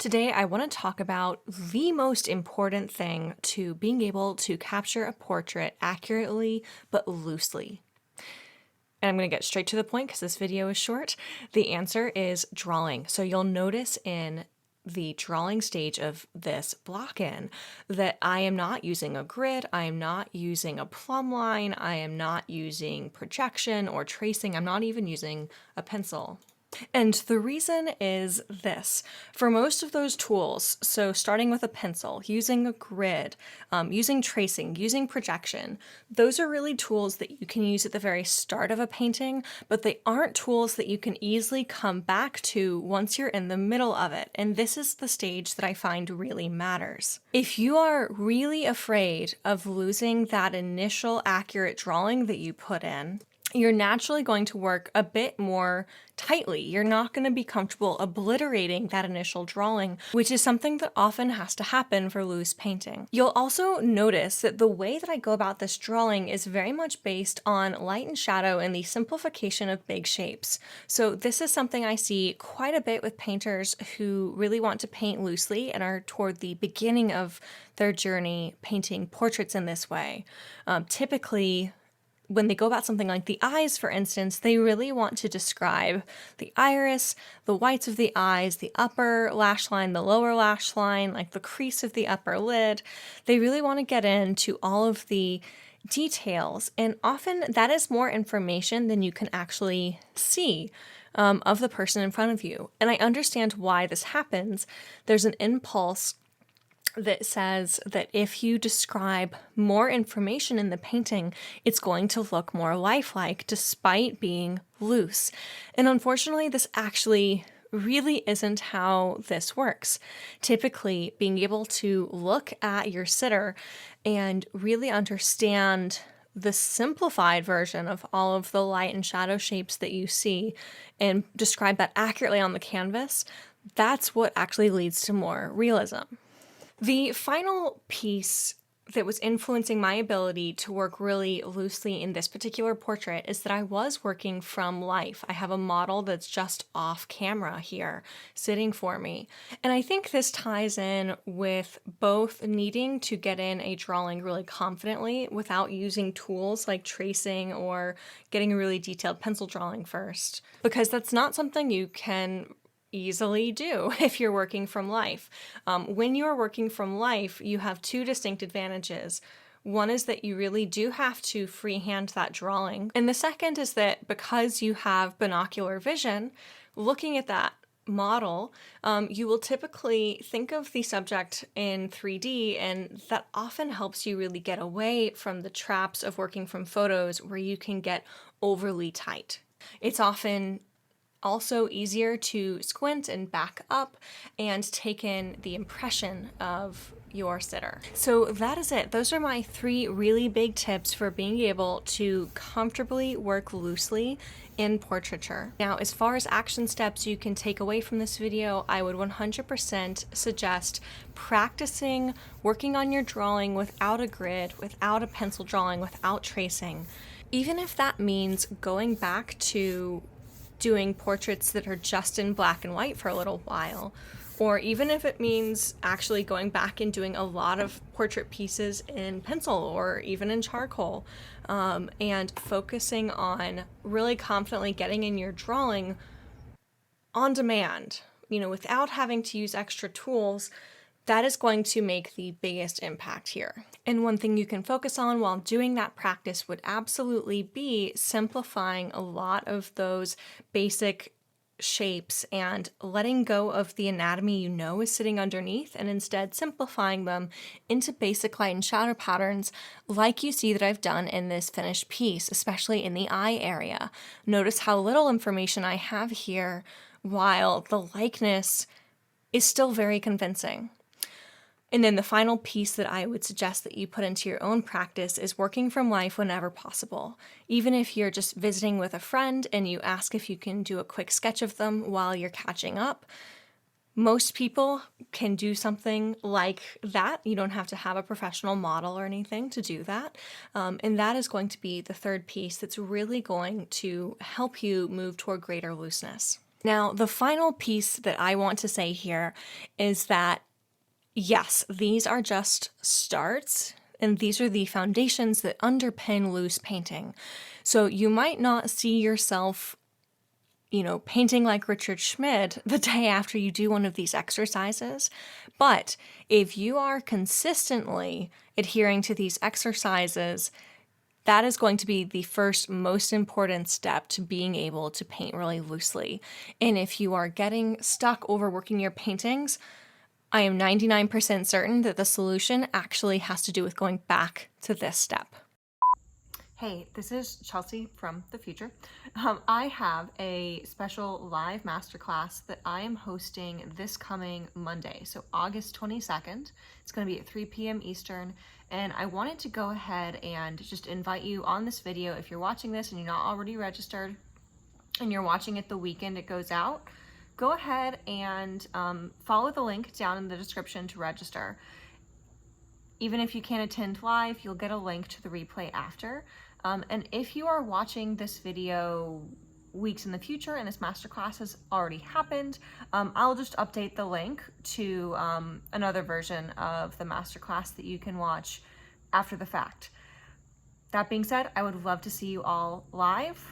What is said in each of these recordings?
Today, I want to talk about the most important thing to being able to capture a portrait accurately but loosely. And I'm going to get straight to the point because this video is short. The answer is drawing. So you'll notice in the drawing stage of this block-in that I am not using a grid, I am not using a plumb line, I am not using projection or tracing, I'm not even using a pencil. And the reason is this. For most of those tools, so starting with a pencil, using a grid, using tracing, using projection, those are really tools that you can use at the very start of a painting, but they aren't tools that you can easily come back to once you're in the middle of it. And this is the stage that I find really matters. If you are really afraid of losing that initial accurate drawing that you put in, you're naturally going to work a bit more tightly. You're not going to be comfortable obliterating that initial drawing, which is something that often has to happen for loose painting. You'll also notice that the way that I go about this drawing is very much based on light and shadow and the simplification of big shapes. So this is something I see quite a bit with painters who really want to paint loosely and are toward the beginning of their journey painting portraits in this way. Typically, when they go about something like the eyes, for instance, they really want to describe the iris, the whites of the eyes, the upper lash line, the lower lash line, like the crease of the upper lid. They really want to get into all of the details, and often that is more information than you can actually see of the person in front of you. And I understand why this happens. There's an impulse that says that if you describe more information in the painting, it's going to look more lifelike despite being loose. And unfortunately, this actually really isn't how this works. Typically, being able to look at your sitter and really understand the simplified version of all of the light and shadow shapes that you see and describe that accurately on the canvas, that's what actually leads to more realism. The final piece that was influencing my ability to work really loosely in this particular portrait is that I was working from life. I have a model that's just off camera here, sitting for me. And I think this ties in with both needing to get in a drawing really confidently without using tools like tracing or getting a really detailed pencil drawing first, because that's not something you can easily do if you're working from life. When you're working from life, you have two distinct advantages. One is that you really do have to freehand that drawing. And the second is that because you have binocular vision, looking at that model, you will typically think of the subject in 3D, and that often helps you really get away from the traps of working from photos where you can get overly tight. It's often also easier to squint and back up and take in the impression of your sitter. So that is it. Those are my three really big tips for being able to comfortably work loosely in portraiture. Now, as far as action steps you can take away from this video, I would 100% suggest practicing working on your drawing without a grid, without a pencil drawing, without tracing. Even if that means going back to doing portraits that are just in black and white for a little while, or even if it means actually going back and doing a lot of portrait pieces in pencil or even in charcoal, and focusing on really confidently getting in your drawing on demand, without having to use extra tools. That is going to make the biggest impact here. And one thing you can focus on while doing that practice would absolutely be simplifying a lot of those basic shapes and letting go of the anatomy is sitting underneath, and instead simplifying them into basic light and shadow patterns like you see that I've done in this finished piece, especially in the eye area. Notice how little information I have here while the likeness is still very convincing. And then the final piece that I would suggest that you put into your own practice is working from life whenever possible. Even if you're just visiting with a friend and you ask if you can do a quick sketch of them while you're catching up, most people can do something like that. You don't have to have a professional model or anything to do that. And that is going to be the third piece that's really going to help you move toward greater looseness. Now, the final piece that I want to say here is that yes, these are just starts, and these are the foundations that underpin loose painting. So you might not see yourself, painting like Richard Schmid the day after you do one of these exercises. But if you are consistently adhering to these exercises, that is going to be the first most important step to being able to paint really loosely. And if you are getting stuck overworking your paintings, I am 99% certain that the solution actually has to do with going back to this step. Hey, this is Chelsea from the future. I have a special live masterclass that I am hosting this coming Monday, so August 22nd. It's going to be at 3 p.m. Eastern, and I wanted to go ahead and just invite you on this video. If you're watching this and you're not already registered and you're watching it the weekend it goes out, go ahead and follow the link down in the description to register. Even if you can't attend live, you'll get a link to the replay after. And if you are watching this video weeks in the future and this masterclass has already happened, I'll just update the link to another version of the masterclass that you can watch after the fact. That being said, I would love to see you all live.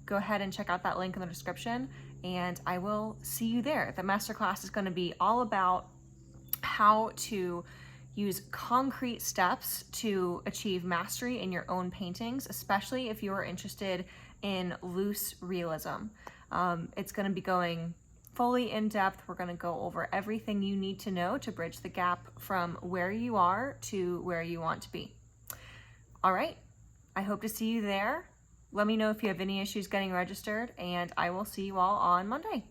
Go ahead and check out that link in the description, and I will see you there. The masterclass is going to be all about how to use concrete steps to achieve mastery in your own paintings, especially if you are interested in loose realism. It's going to be going fully in depth. We're going to go over everything you need to know to bridge the gap from where you are to where you want to be. All right, I hope to see you there. Let me know if you have any issues getting registered, and I will see you all on Monday.